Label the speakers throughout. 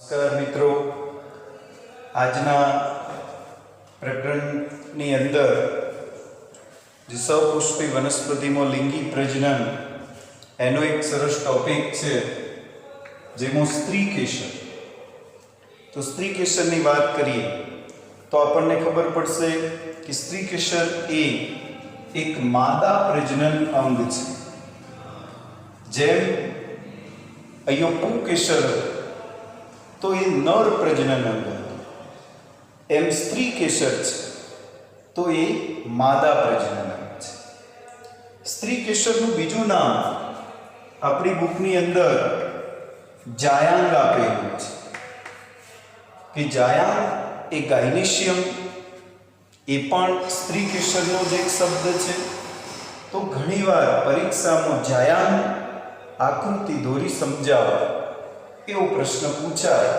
Speaker 1: નમસ્કાર મિત્રો, આજના પ્રકરણની અંદર જે સપુષ્પી વનસ્પતિમાં લિંગી પ્રજનન એનો એક સરસ ટોપિક છે, જેમાં સ્ત્રી કેસર. તો સ્ત્રી કેસરની વાત કરીએ તો આપણને ખબર પડશે કે સ્ત્રી કેસર એ એક માદા પ્રજનન અંગ છે. જેમ અહીંયા પુંકેસર તો એ નર પ્રજનન અંગ હતું, એમ સ્ત્રી કેસર છે તો એ માદા પ્રજનન અંગ છે. સ્ત્રી કેસરનું બીજું નામ આપણી બુકની અંદર જાયાંગ આપેલું છે કે જાયાંગ એ ગાયનેશિયમ, એ પણ સ્ત્રી કેસરનો જ એક શબ્દ છે. તો ઘણીવાર પરીક્ષામાં જાયાંગ આકૃતિ દોરી સમજાવો એવો પ્રશ્ન પૂછાય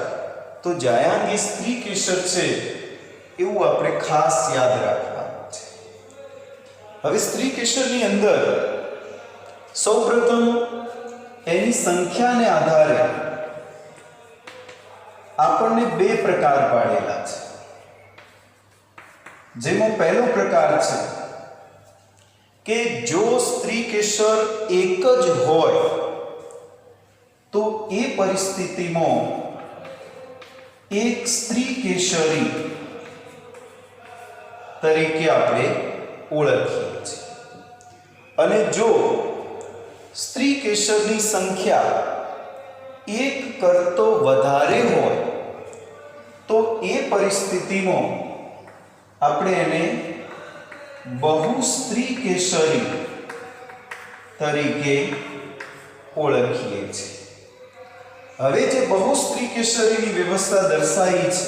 Speaker 1: તો જાયાંગ એ સ્ત્રી કેસર છે એવું આપણે ખાસ યાદ રાખવાનું છે. હવે સ્ત્રી કેસરની અંદર સૌપ્રથમ એની સંખ્યાને આધારે આપણને બે પ્રકાર પાડેલા છે. જેમાં પહેલો પ્રકાર છે કે જો સ્ત્રી કેસર એક જ હોય તો એ પરિસ્થિતિમાં એક સ્ત્રી કેસરી તરીકે આપણે ઓળખીએ છીએ. અને જો સ્ત્રી કેસરની સંખ્યા એક કરતો વધારે હોય તો એ પરિસ્થિતિમાં આપણે એને બહુ સ્ત્રી કેસરી તરીકે ઓળખીએ છીએ. હવે જે બહુ સ્ત્રી કેસરીની વ્યવસ્થા દર્શાવી છે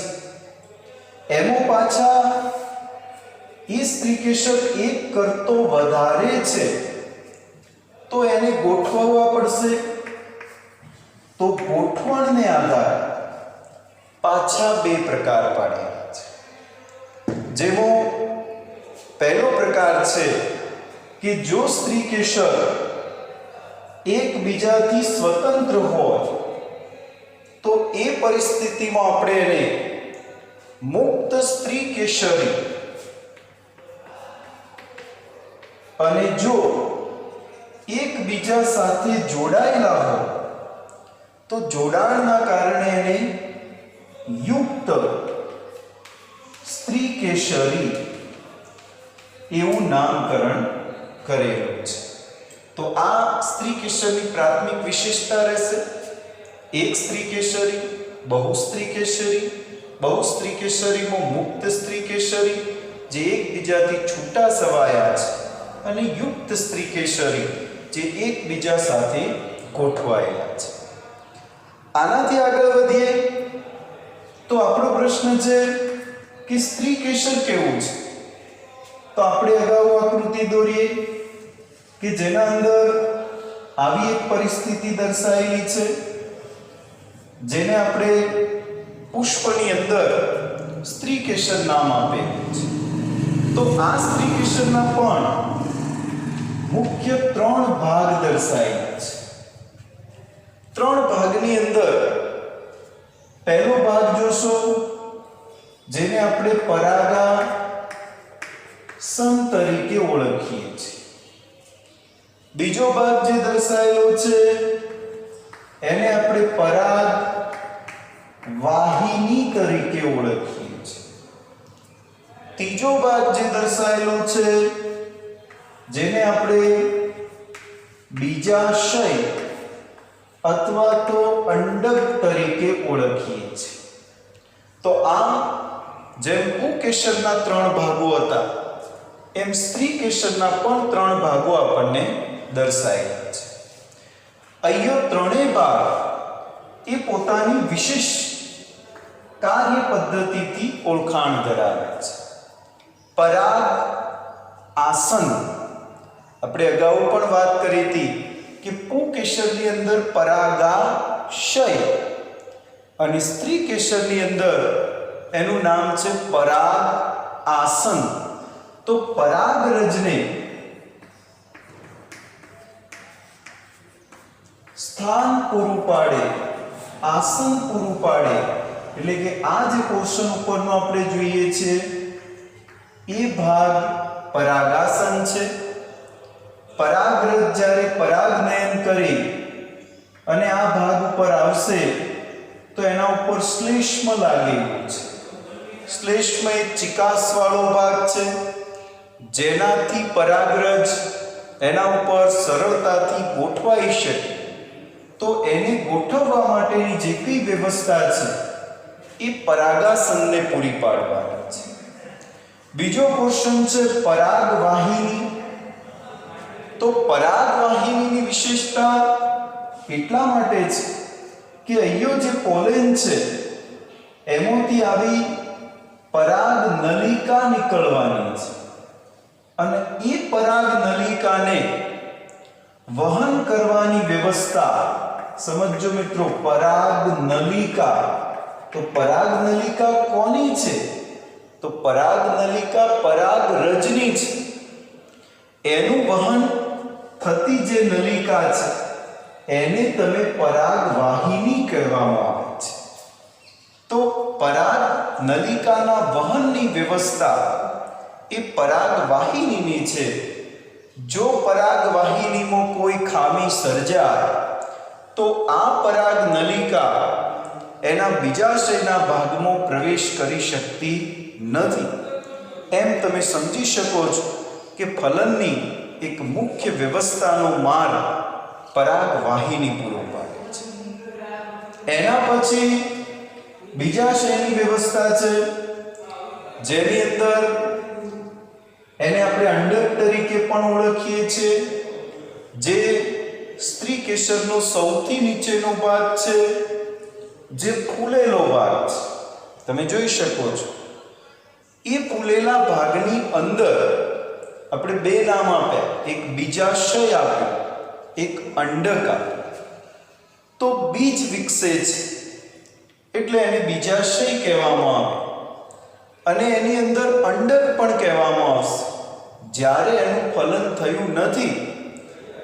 Speaker 1: એમાં પાછા એ સ્ત્રી કેસર એક કરતો વધારે છે તો એને ગોઠવવા પડશે. તો ગોઠવણને આધારે પાછા બે પ્રકાર પાડેલા છે. જેમાં પહેલો પ્રકાર છે કે જો સ્ત્રી કેસર એકબીજાથી સ્વતંત્ર હોય તો એ પરિસ્થિતિમાં આપણે એને મુક્ત સ્ત્રી કેસરી, અને જો એકબીજા સાથે જોડાયેલા હોય તો જોડાણના કારણે એને યુક્ત સ્ત્રી કેસરી એવું નામકરણ કરેલું છે. તો આ સ્ત્રી કેસરની પ્રાથમિક વિશેષતા રહેશે એક સ્ત્રી કેસરી, બહુ સ્ત્રી કેસરી, બહુ સ્ત્રી કેસરીમાં મુક્ત સ્ત્રી કેસરી જે એકબીજાથી છૂટા સવાયા છે, અને યુક્ત સ્ત્રી કેસરી જે એકબીજા સાથે ગોઠવાયેલા છે. આનાથી આગળ વધીએ તો આપણો પ્રશ્ન છે કે સ્ત્રી કેસર કેવું છે. તો આપણે અગાઉ આકૃતિ દોરીએ કે જેના અંદર આવી એક પરિસ્થિતિ દર્શાવેલી છે, જેને આપણે પુષ્પની અંદર સ્ત્રી કેસર નામ આપેલું છે. તો આ સ્ત્રી કેસરના પણ મુખ્ય ત્રણ ભાગ દર્શાવેલા છે. ત્રણ ભાગની અંદર પહેલો ભાગ જોશો જેને આપણે પરાગાસન તરીકે ઓળખીએ છીએ. બીજો ભાગ જે દર્શાવેલો છે એને આપણે પરાગ વાહિની તરીકે ઓળખીએ છીએ. ત્રીજો ભાગ જે દર્શાવેલો છે જેને આપણે બીજાશય અથવા તો અંડક તરીકે ઓળખીએ છીએ. તો આ જેમ પુંકેસરના ત્રણ ભાગો હતા એમ સ્ત્રી કેસરના પણ ત્રણ ભાગો આપણને દર્શાયેલા છે. અહીંયા ત્રણેય ભાગ એ પોતાની વિશેષ કાર્ય પદ્ધતિથી ઓળખાણ ધરાવે છે. પરાગ આસન આપણે અગાઉ પણ વાત કરી હતી કે પુંકેસરની અંદર પરાગાશય અને સ્ત્રી કેસરની અંદર એનું નામ છે પરાગ આસન. તો પરાગરજને સ્થાન પૂરું પાડે આસન પૂરું પાડે, એટલે કે આ જે પોર્શન ઉપરનો આપણે જોઈએ છે એ ભાગ પરાગાસન છે. પરાગરજ જ્યારે પરાગનયન કરી અને આ ભાગ ઉપર આવશે તો એના ઉપર શ્લેષ્મ લાગેલું છે. શ્લેષ્મ એક ચિકાસવાળો ભાગ છે જેનાથી પરાગરજ એના ઉપર સરળતાથી ગોઠવાઈ શકે. તો એને ગોઠવવા માટેની જે કઈ વ્યવસ્થા છે એ પરાગાસનને પૂરી પાડવાની છે. બીજો પોર્શન છે પરાગવાહિની. તો પરાગવાહિનીની વિશેષતા એટલા માટે છે કે અહીંયા જે પોલેન છે એમાંથી આવી પરાગ નલિકા નીકળવાની છે અને એ પરાગ નલિકાને વહન કરવાની વ્યવસ્થા સમજો મિત્રો. પરાગ નલિકા, તો પરાગ નલિકા કોની છે? તો પરાગ નલિકા પરાગરજની છે. એનું વહન થતી જે નલિકા છે એને તમે પરાગવાહિની કહેવામાં આવે છે. તો પરાગ નલિકાના વહનની વ્યવસ્થા એ પરાગવાહિનીની છે. જો પરાગવાહિનીમાં કોઈ ખામી સર્જાય તો આ પરાગ નલિકા એના બીજાશયના ભાગમાં પ્રવેશ કરી શકતી નથી. એમ તમે સમજી શકો છો કે ફલનની એક મુખ્ય વ્યવસ્થાનો માર્ગ પરાગવાહિની પૂરો પાડે છે. એના પછી બીજાશયની વ્યવસ્થા છે જેની અંદર એને આપણે અંડક તરીકે પણ ઓળખીએ છીએ, જે સ્ત્રી કેસરનો સૌથી નીચેનો ભાગ છે, જે ફૂલેલો ભાગ છે. તમે જોઈ શકો છો એ ફૂલેલા ભાગની અંદર આપણે બે નામ આપ્યા, એક બીજાશય આપ્યું, એક અંડક આપ્યું. તો બીજ વિકસે છે એટલે એને બીજાશય કહેવામાં આવે અને એની અંદર અંડક પણ કહેવામાં આવશે. જ્યારે એનું ફલન થયું નથી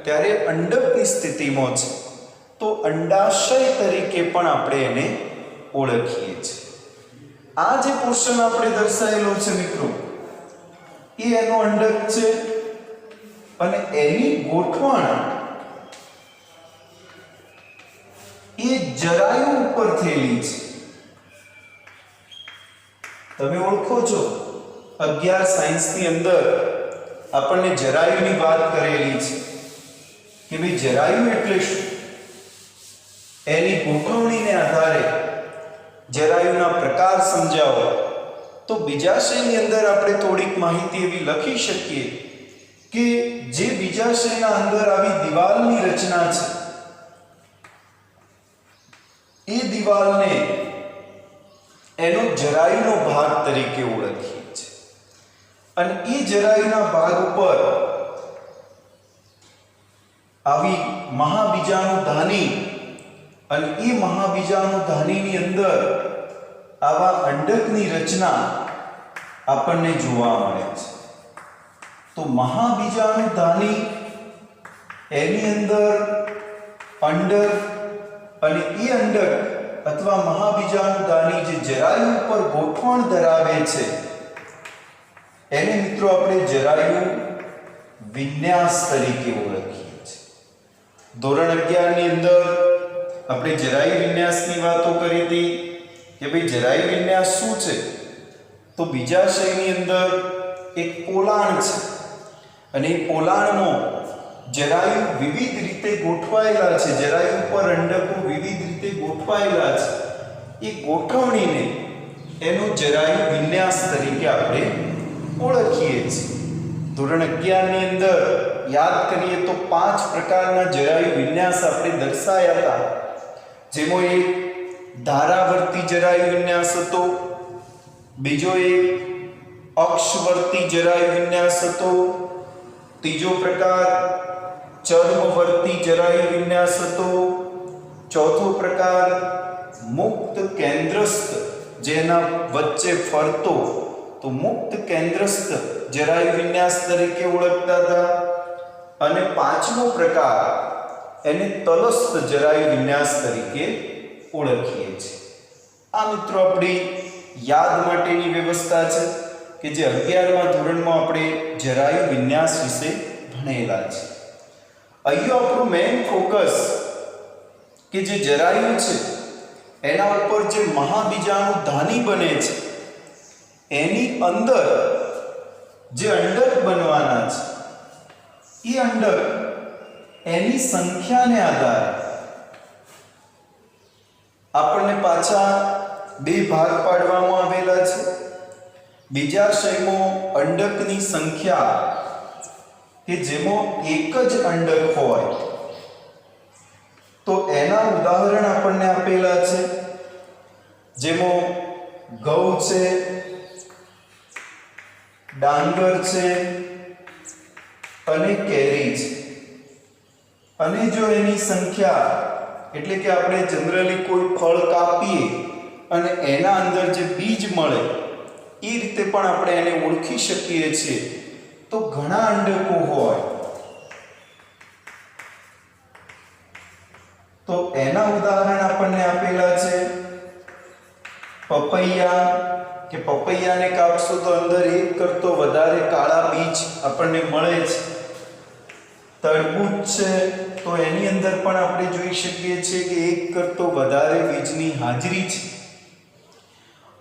Speaker 1: ત્યારે અંડકની સ્થિતિમાં છે તો અંડાશય તરીકે પણ આપણે એને ઓળખીએ છીએ. આ જે પોર્શન આપણે દર્શાવેલો છે મિત્રો એ એનો અંડક છે અને એની ગોઠવણ એ જરાયુ ઉપર થયેલી છે. તમે ઓળખો છો 11 સાયન્સની અંદર આપણને જરાયુની વાત કરેલી છે કે ભાઈ જરાયુ એટલે શું. એની ગોઠવણીને આધારે જરાયુના પ્રકાર સમજાવો. તો બીજાશયની અંદર આપણે થોડીક માહિતી એવી લખી શકીએ કે જે બીજાશયના અંદર આવી દિવાલની રચના છે એ દિવાલને એનો જરાયુનો ભાગ તરીકે ઓળખીએ છીએ અને એ જરાયુના ભાગ ઉપર આવી મહાબીજાણુધાની અને એ મહાબીજાણુધાનીની અંદર આવા અંડકની રચના આપણને જોવા મળે છે. તો મહાબીજાણુધાની એની અંદર અંડક અને એ અંડક અથવા મહાબીજાણુધાની જે જરાયુ ઉપર ગોઠવણ ધરાવે છે એને મિત્રો આપણે જરાયુ વિન્યાસ તરીકે ઓળખીએ છીએ. ધોરણ 11 ની અંદર આપણે જરાયુ વિન્યાસની વાતો કરી હતી કે ભાઈ જરાયુ વિન્યાસ શું છે. તો બીજાશયની અંદર એક પોલાણ છે અને એ પોલાણમાં જરાયુ વિવિધ રીતે ગોઠવાયેલા છે. જરાયુ ઉપર અંડકો વિવિધ રીતે ગોઠવાયેલા છે. એ ગોઠવણીને એનો જરાયુ વિન્યાસ તરીકે આપણે ઓળખીએ છીએ. ધોરણ 11 ની અંદર યાદ કરીએ તો 5 પ્રકારના જરાયુ વિન્યાસ આપણે દર્શાવ્યા હતા. જેમાં એક ધારાવર્તી જરાયુ વિન્યાસ હતો, બીજો એક અક્ષવર્તી જરાયુ વિન્યાસ હતો, ત્રીજો પ્રકાર ચર્મવર્તી જરાયુ વિન્યાસ હતો, ચોથો પ્રકાર મુક્ત કેન્દ્રસ્થ જેના વચ્ચે ફરતો તો મુક્ત કેન્દ્રસ્થ જરાયુ વિન્યાસ તરીકે ઓળખતા હતા અને પાંચમો પ્રકાર એને તલસ્થ જરાયુ વિન્યાસ તરીકે ઓળખીએ છીએ. આ મિત્રો આપણી યાદ માટેની વ્યવસ્થા છે કે જે 11મા ધોરણમાં આપણે જરાયુ વિન્યાસ વિશે ભણેલા છે. અહીંયા આપણું મેઇન ફોકસ કે જે જરાયુ છે એના ઉપર જે મહાબીજાણુ ધાની બને છે એની અંદર જે અંડક બનવાના છે એ અંડક એની સંખ્યાને આધારે આપણને પાછા બે ભાગ પાડવામાં આવેલા છે. બીજાશયમાં અંડકની સંખ્યા કે જેમાં એક જ અંડક હોય તો એના ઉદાહરણ આપણને આપેલા છે, જેમાં ઘઉં છે, ડાંગર છે અને કેરી છે. અને જો એની સંખ્યા એટલે કે આપણે જનરલી કોઈ ફળ કાપીએ અને એના અંદર જે બીજ મળે એ રીતે પણ આપણે એને ઓળખી શકીએ છીએ. તો ઘણા અંડકો હોય તો એના ઉદાહરણ આપણને આપેલા છે. પપૈયા કે પપૈયાને કાપશો તો અંદર એક કરતો વધારે કાળા બીજ આપણને મળે છે. તરબૂચ છે તો એની અંદર પણ આપણે જોઈ શકીએ છીએ કે એક કરતો વધારે બીજની હાજરી છે.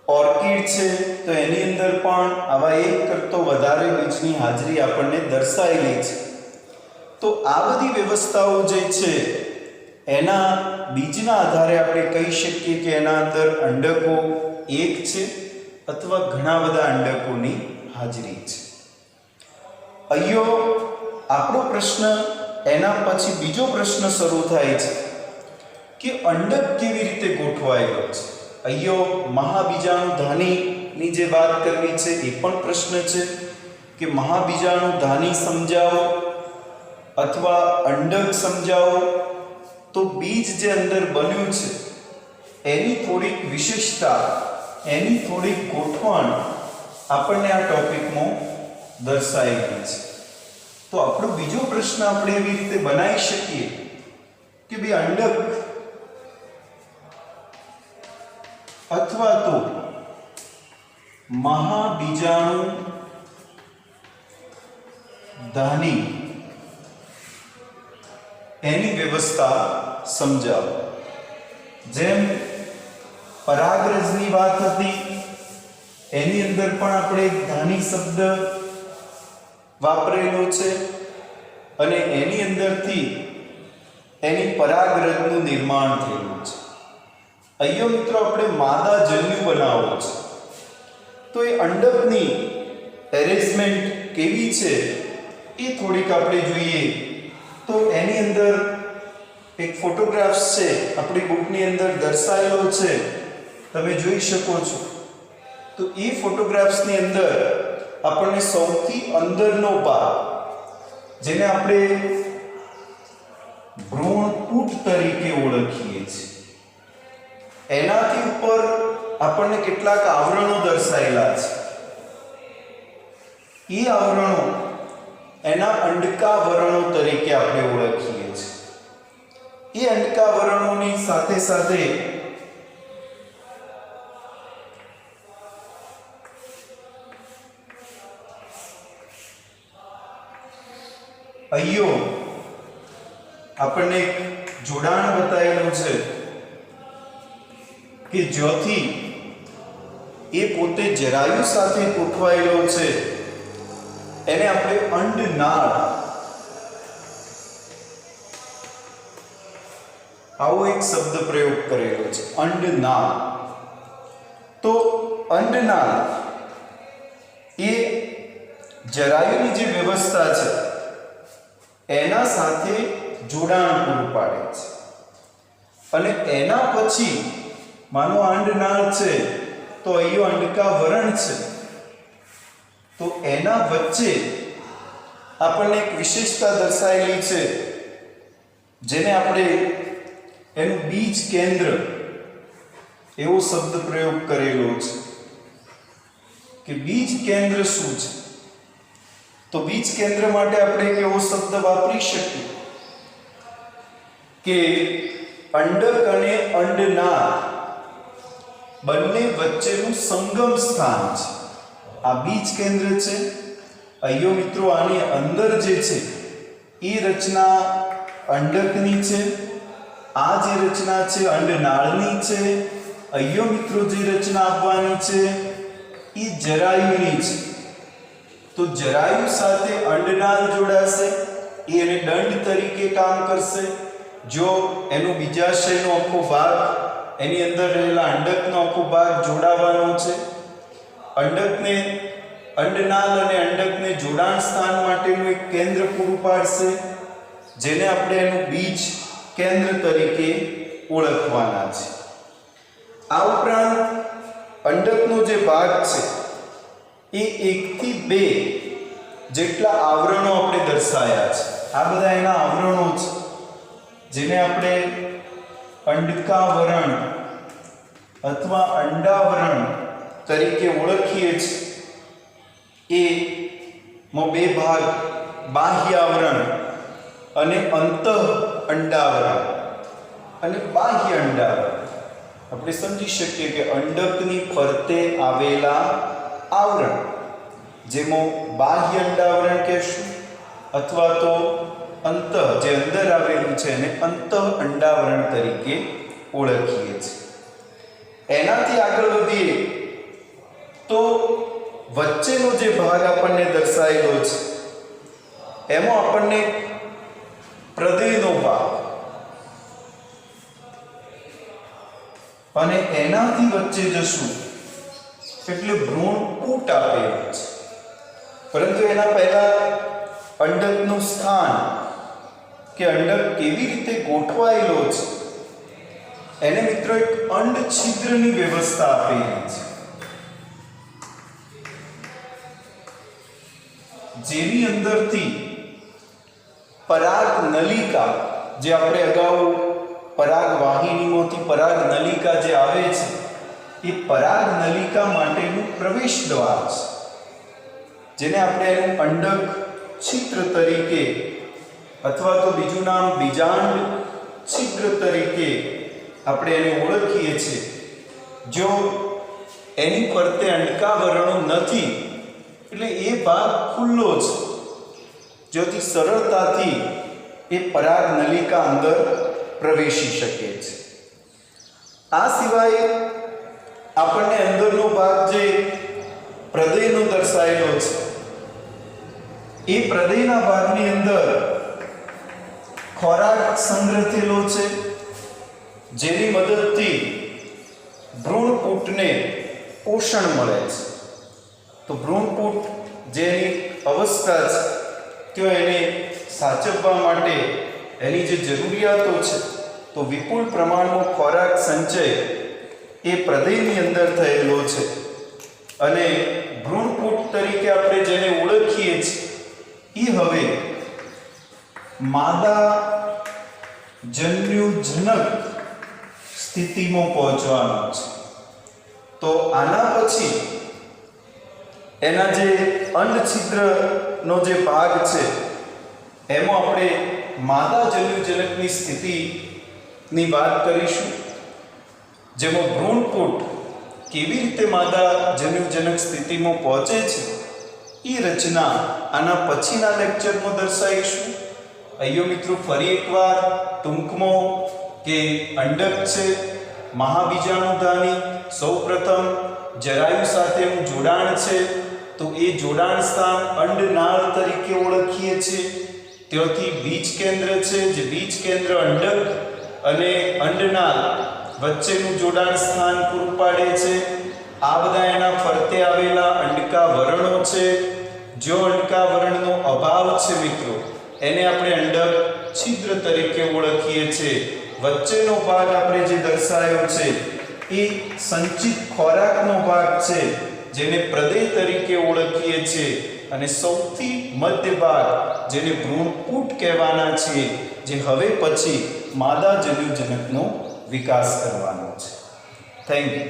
Speaker 1: ઓર્કિડ છે તો એની અંદર પણ આવા એક કરતો વધારે બીજની હાજરી આપણને દર્શાવેલી છે. તો આ બધી વ્યવસ્થાઓ જે છે એના બીજના આધારે આપણે કહી શકીએ કે એના અંદર અંડકો એક છે અથવા ઘણા બધા અંડકોની હાજરી છે. અહીંયા આપણો પ્રશ્ન એના પછી બીજો પ્રશ્ન શરૂ થાય છે કે અંડક કેવી રીતે ગોઠવાયેલો છે. અહીંયા મહાબીજાણુ ધાનીની જે વાત કરવી છે એ પણ પ્રશ્ન છે કે મહાબીજાણુ ધાની સમજાવો અથવા અંડક સમજાવો. તો બીજ જે અંદર બન્યું છે એની થોડીક વિશેષતા, એની થોડીક ગોઠવણ આપણને આ ટોપિકમાં દર્શાવેલી છે. તો આપણો બીજો પ્રશ્ન આપણે એવી રીતે બનાવી શકીએ કે ભાઈ અંડક અથવા તો મહાબીજાણુ ધાની એની વ્યવસ્થા સમજાવો. જેમ પરાગરજની વાત હતી એની અંદર પણ આપણે ધાની શબ્દ વાપરેલો છે અને એની અંદરથી એની પરાગરજનું નિર્માણ થયેલું છે. અહીંયા મિત્રો આપણે માદા જન્યુ બનાવવો છે તો એ અંડકની એરેન્જમેન્ટ કેવી છે એ થોડીક આપણે જોઈએ. તો એની અંદર એક ફોટોગ્રાફ્સ છે આપણી બુકની અંદર દર્શાવેલો છે, તમે જોઈ શકો છો. તો એ ફોટોગ્રાફ્સની અંદર આપણને સૌથી અંદરનો ભાગ જેને આપણે ભ્રૂણપૂટ તરીકે ઓળખીએ છીએ એનાથી ઉપર આપણને કેટલાક આવરણો દર્શાવેલા છે. એ આવરણો એના અંડકાવરણો તરીકે આપણે ઓળખીએ છીએ. એ અંડકાવરણોની સાથે સાથે અહીંયા આપણને એક જોડાણ બતાવેલું છે કે જ્યોથી એ પોતે જરાયુ સાથે ગોઠવાયેલો છે એને આપણે અંડનાળ આવો એક શબ્દ પ્રયોગ કરેલો છે, અંડનાળ. તો અંડનાળ એ જરાયુની જે વ્યવસ્થા છે એના સાથે જોડાણ પૂરું પાડે છે અને એના પછી માનો અંડનાળ છે તો અહીંયા અંડકાવરણ છે તો એના વચ્ચે આપણને એક વિશેષતા દર્શાવેલી છે જેને આપણે એનું બીજ કેન્દ્ર એવો શબ્દ પ્રયોગ કરેલો છે કે બીજ કેન્દ્ર શું છે. તો બીજ કેન્દ્ર માટે આપણે એક એવો શબ્દ વાપરી શકીએ કે અંડક અને અંડનાળ બંને વચ્ચેનું સંગમ સ્થાન છે. આ બીજ કેન્દ્ર છે. અહીંયા મિત્રો આની અંદર જે છે એ રચના અંડકની છે. આ જે રચના છે અંડનાળની છે. અહીંયા મિત્રો જે રચના આપવાની છે એ જરાયુની છે. તો જરાયુ સાથે અંડનાળ જોડાશે, એ એને દંડ તરીકે કામ કરશે. જો એનો બીજાશયનો આખો ભાગ, એની અંદર રહેલા અંડકનો આખો ભાગ જોડાવાનો છે. અંડકને, અંડનાળ અને અંડકને જોડાણ સ્થાન માટેનું એક કેન્દ્ર પૂરું પાડશે, જેને આપણે એનું બીજ કેન્દ્ર તરીકે ઓળખવાના છે. આ ઉપરાંત અંડકનો જે ભાગ છે એ 1 થી 2 જેટલા આવરણો આપણે દર્શાયા છે. આ બધા એના આવરણો છે, જેને આપણે અંડકાવરણ અથવા અંડાવરણ તરીકે ઓળખીએ છીએ. એમાં 2 ભાગ, બાહ્ય આવરણ અને અંતઃ અંડાવરણ અને બાહ્ય અંડાવરણ. આપણે સમજી શકીએ કે અંડકની ફરતે આવેલા આવરણ, જેમાં બાહ્ય અંડાવરણ કહેશું અથવા તો અંતઃ જે અંદર આવેલું છે એને અંતઃ અંડાવરણ તરીકે ઓળખીએ છીએ. એનાથી આગળ વધીએ તો વચ્ચેનો જે ભાગ આપણને દર્શાવેલો છે એમાં આપણને પ્રદેયનો ભાગ અને એનાથી વચ્ચે જશું એટલે ભ્રૂણપૂટ આપેલું છે. પરંતુ એના પહેલા અંડકનું સ્થાન કે અંડક કેવી રીતે ગોઠવાયેલો છે એને મિત્રો એક અંડ છિદ્રની વ્યવસ્થા આપેલી છે, જેની અંદરથી પરાગ નલિકા, જે આપણે અગાઉ પરાગ વાહિનીમાંથી પરાગ નલિકા જે આવે છે એ પરાગ નલિકા માટેનું પ્રવેશ દ્વાર છે, જેને આપણે એનું અંડક છિદ્ર તરીકે અથવા તો બીજું નામ બીજાંડ છિદ્ર તરીકે આપણે એને ઓળખીએ છીએ. જો એની ફરતે અંડકાવરણો નથી એટલે એ ભાગ ખુલ્લો છે, જેથી સરળતાથી એ પરાગ નલિકા અંદર પ્રવેશી શકે છે. આ સિવાય આપણને અંદરનો ભાગ જે પ્રદેયનો દર્શાવેલો છે એ પ્રદેયના ભાગની અંદર ખોરાક સંગ્રહ થયેલો છે, જેની મદદથી ભ્રૂણપૂટને પોષણ મળે છે. તો ભ્રૂણપૂટ જેની અવસ્થા છે ત્યાં એને સાચવવા માટે એની જે જરૂરિયાતો છે તો વિપુલ પ્રમાણમાં ખોરાક સંચય એ પ્રદેયની અંદર થયેલો છે. અને ભ્રૂણપૂટ તરીકે આપણે જેને ઓળખીએ છીએ એ હવે માદા જન્યુજનક સ્થિતિમાં પહોંચવાનો છે. તો આના પછી એના જે અંડછિદ્રનો જે ભાગ છે એમાં આપણે માદા જન્યુજનકની સ્થિતિની વાત કરીશું, જેમાં ભ્રૂણપૂટ કેવી રીતે માદા જન્યુજનક સ્થિતિમાં પહોંચે છે એ રચના આના પછીના લેક્ચરમાં દર્શાવીશું. અહીંયા મિત્રો ફરી એકવાર ટૂંકમાં કે અંડક છે મહાબીજાણુધાની, સૌપ્રથમ જરાયુ સાથેનું જોડાણ છે તો એ જોડાણ સ્થાન અંડનાળ તરીકે ઓળખીએ છીએ. ત્યાંથી બીજ કેન્દ્ર છે, જે બીજ કેન્દ્ર અંડક અને અંડનાળ વચ્ચેનું જોડાણ સ્થાન પૂરું પાડે છે. આ બધા એના ફરતે આવેલા અંડકાવરણો છે. જો અંડકાવરણનો અભાવ છે મિત્રો એને આપણે અંડક છિદ્ર તરીકે ઓળખીએ છીએ. વચ્ચેનો ભાગ આપણે જે દર્શાવ્યો છે એ સંચિત ખોરાકનો ભાગ છે, જેને પ્રદેય તરીકે ઓળખીએ છીએ. અને સૌથી મધ્ય ભાગ જેને ભ્રૂણપૂટ કહેવાના છે, જે હવે પછી માદા જન્યુજનકનો વિકાસ કરવાનો છે. Thank you.